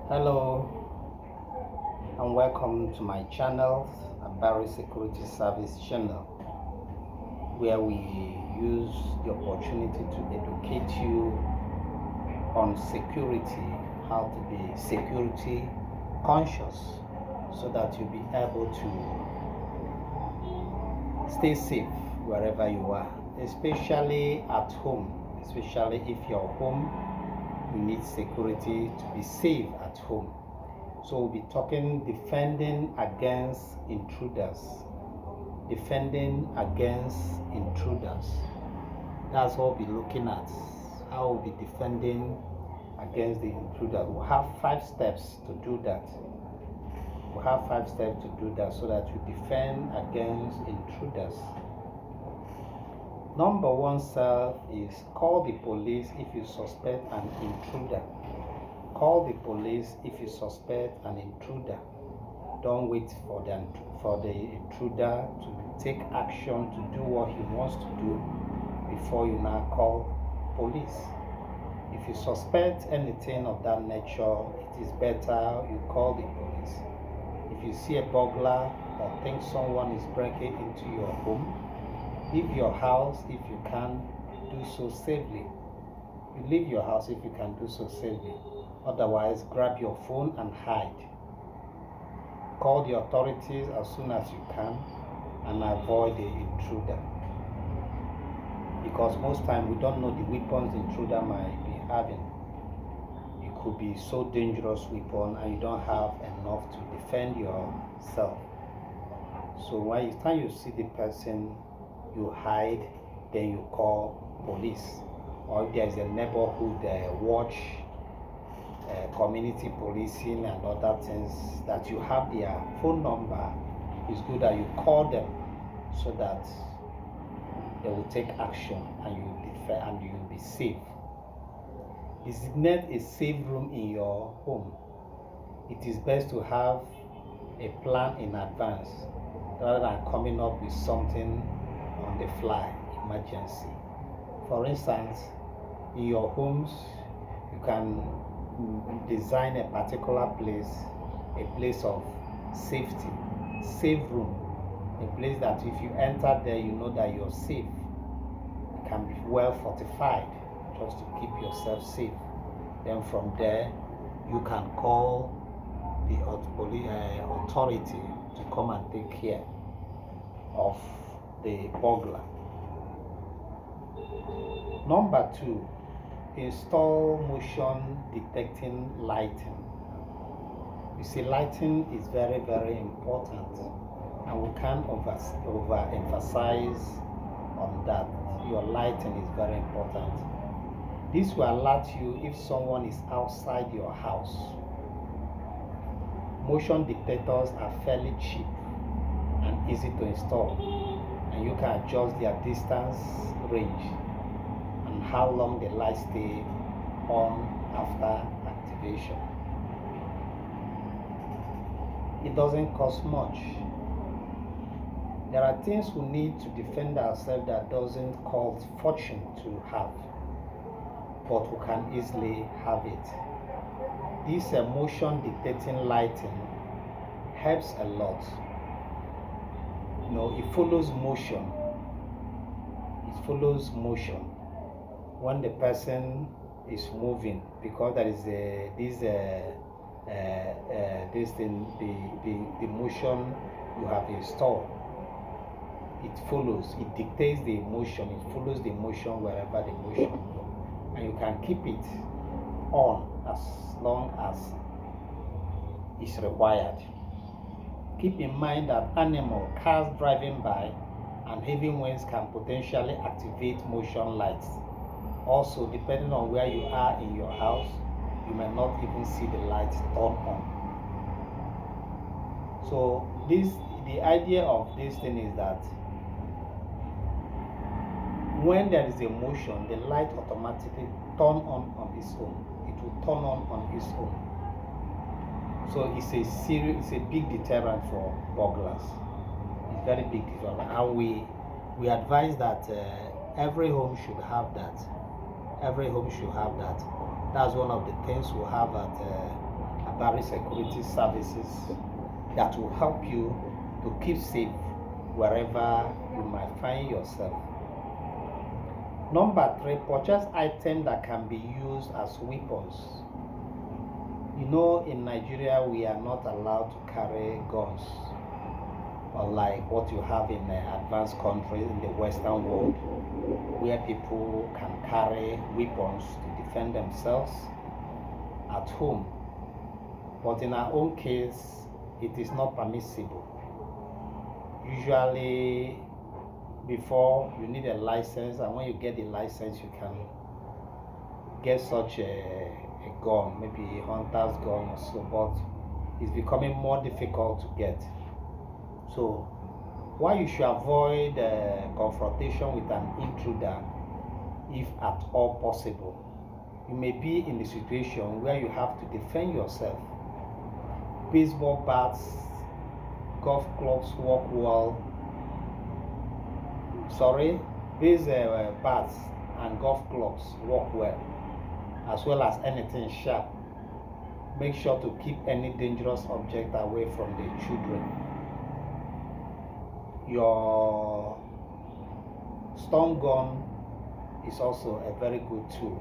Hello and welcome to my channel, a Barry Security Service channel, where we use the opportunity to educate you on security, how to be security conscious, so that you'll be able to stay safe wherever you are, especially at home. Especially if you're home, you need security to be safe at home. So we'll be talking defending against intruders. Defending against intruders. That's what we'll be looking at. How we'll be defending against the intruder. We'll have 5 steps to do that. We'll have 5 steps to do that so that we defend against intruders. Number 1 step is call the police if you suspect an intruder. Call the police if you suspect an intruder. Don't wait for the intruder to take action to do what he wants to do before you now call police. If you suspect anything of that nature, it is better you call the police. If you see a burglar or think someone is breaking into your home, leave your house if you can do so safely. You leave your house if you can do so safely. Otherwise, grab your phone and hide. Call the authorities as soon as you can and avoid the intruder. Because most times we don't know the weapons the intruder might be having. It could be so dangerous weapon and you don't have enough to defend yourself. So when it's time you see the person, you hide, then you call police. Or if there is a neighborhood watch, community policing and other things, that you have their phone number, it's good that you call them so that they will take action and you'll be safe. Designate a safe room in your home. It is best to have a plan in advance rather than coming up with something on the fly, emergency. For instance, in your homes, you can design a particular place, a place of safety, safe room, a place that if you enter there, you know that you're safe. It can be well fortified just to keep yourself safe. Then from there, you can call the authority to come and take care of the burglar. Number 2, install motion detecting lighting. You see, lighting is very, very important, and we can't overemphasize on that. Your lighting is very important. This will alert you if someone is outside your house. Motion detectors are fairly cheap and easy to install, and you can adjust their distance, range, and how long the light stay on after activation. It doesn't cost much. There are things we need to defend ourselves that doesn't cost fortune to have, but we can easily have it. This motion detecting lighting helps a lot. It follows motion. It follows motion when the person is moving, because there is the motion you have installed. It follows, it dictates the motion, it follows the motion wherever the motion goes, and you can keep it on as long as is required. Keep in mind that animals, cars driving by, and heavy winds can potentially activate motion lights. Also, depending on where you are in your house, you may not even see the lights turn on. So the idea of this thing is that when there is a motion, the light automatically turn on its own. It will turn on its own. So it's a big deterrent for burglars. It's very big deterrent, and we advise that every home should have that. Every home should have that. That's one of the things we have at Abari security services that will help you to keep safe wherever you might find yourself. Number 3, purchase items that can be used as weapons. You know, in Nigeria, we are not allowed to carry guns, unlike what you have in advanced countries in the Western world, where people can carry weapons to defend themselves at home. But in our own case, it is not permissible. Usually, before you need a license, and when you get the license, you can get such a gun, maybe a hunter's gun or so, but it's becoming more difficult to get. So, why you should avoid confrontation with an intruder, if at all possible. You may be in the situation where you have to defend yourself. Baseball bats, golf clubs work well. These bats and golf clubs work well as anything sharp. Make sure to keep any dangerous object away from the children. Your stun gun is also a very good tool.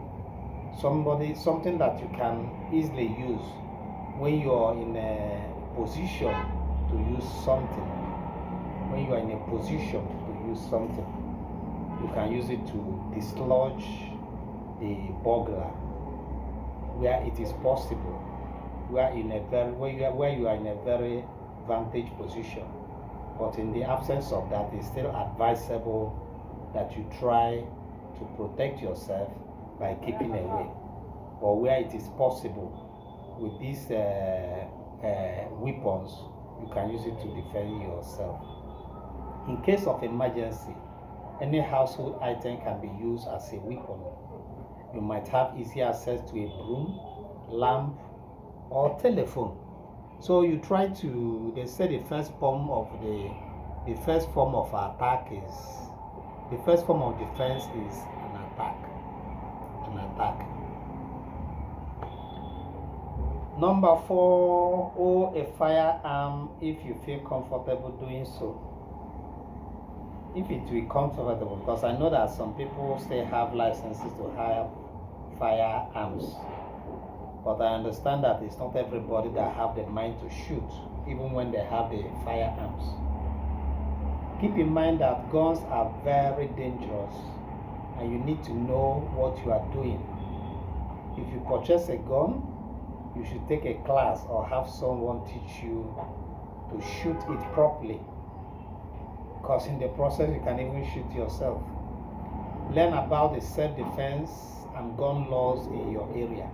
Something that you can easily use when you are in a position to use something. When you are in a position to use something, you can use it to dislodge the burglar where it is possible, where you are in a very vantage position. But in the absence of that, it's still advisable that you try to protect yourself by keeping away. But where it is possible, with these weapons, you can use it to defend yourself. In case of emergency, any household item can be used as a weapon. You might have easy access to a broom, lamp, or telephone. So you try to, they say the first form of defense is an attack. Number 4, own a firearm if you feel comfortable doing so. If it will be comfortable, because I know that some people still have licenses to have firearms. But I understand that it's not everybody that have the mind to shoot, even when they have the firearms. Keep in mind that guns are very dangerous, and you need to know what you are doing. If you purchase a gun, you should take a class or have someone teach you to shoot it properly, because in the process you can even shoot yourself. Learn about the self-defense and gun laws in your area,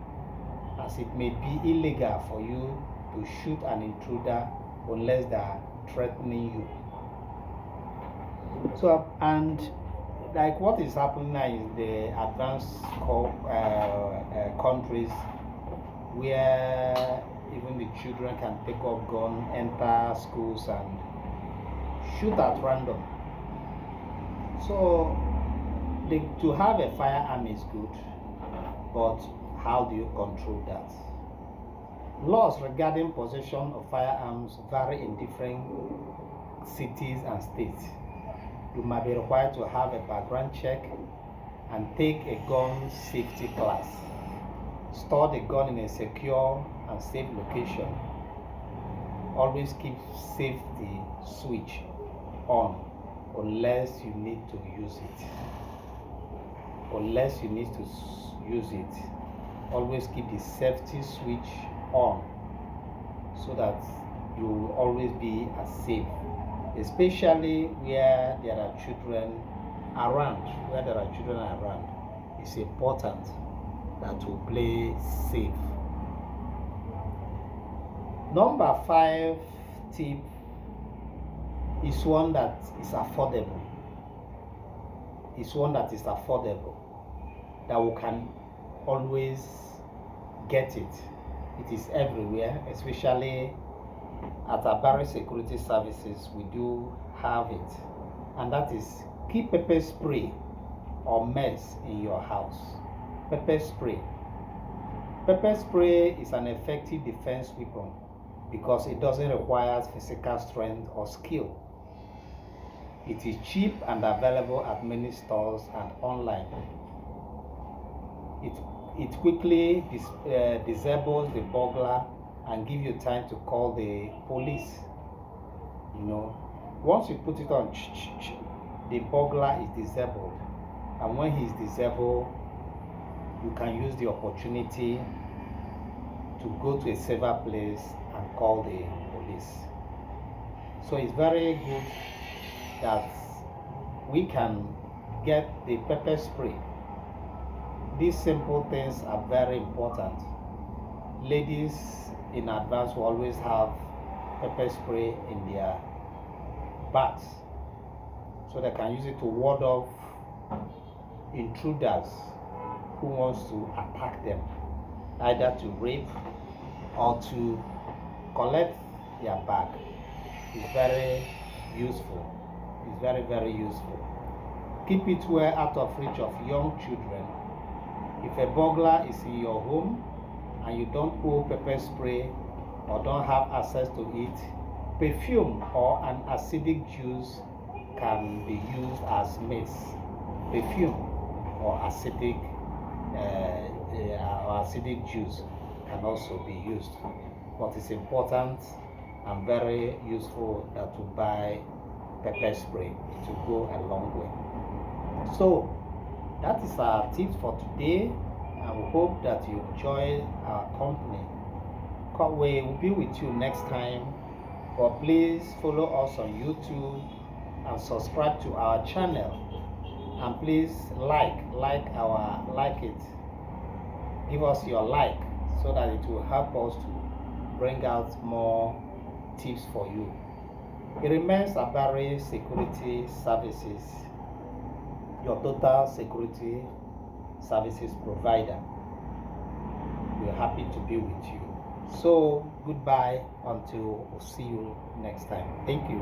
as it may be illegal for you to shoot an intruder unless they are threatening you. So, and like what is happening now in the advanced countries, where even the children can take up gun, enter schools and shoot at random. So to have a firearm is good, but how do you control that? Laws regarding possession of firearms vary in different cities and states. You might be required to have a background check and take a gun safety class. Store the gun in a secure and safe location. Always keep safety switch on unless you need to use it. Always keep the safety switch on so that you will always be as safe, especially where there are children around. It's important that we play safe. Number 5 tip is one that is affordable. That we can always get it. It is everywhere, especially at Abari Security Services. We do have it, and that is keep pepper spray or mess in your house. Pepper spray. Pepper spray is an effective defense weapon because it doesn't require physical strength or skill. It is cheap and available at many stores and online. It quickly disables the burglar and give you time to call the police. Once you put it on, the burglar is disabled, and when he is disabled, you can use the opportunity to go to a safer place and call the police. So it's very good that we can get the pepper spray. These simple things are very important. Ladies in advance will always have pepper spray in their bags so they can use it to ward off intruders who wants to attack them, either to rape or to collect their bag. It's very useful. It's very, very useful. Keep it well out of reach of young children. If a burglar is in your home and you don't own pepper spray or don't have access to it, perfume or an acidic juice can be used as mace. Perfume or acidic juice can also be used. But it's important and very useful that to buy pepper spray to go a long way. So that is our tips for today, and we hope that you enjoy our company. We will be with you next time, but please follow us on YouTube and subscribe to our channel, and please like it. Give us your like so that it will help us to bring out more tips for you. It remains Abari Security Services, your total security services provider. We're happy to be with you. So goodbye until we'll see you next time. Thank you.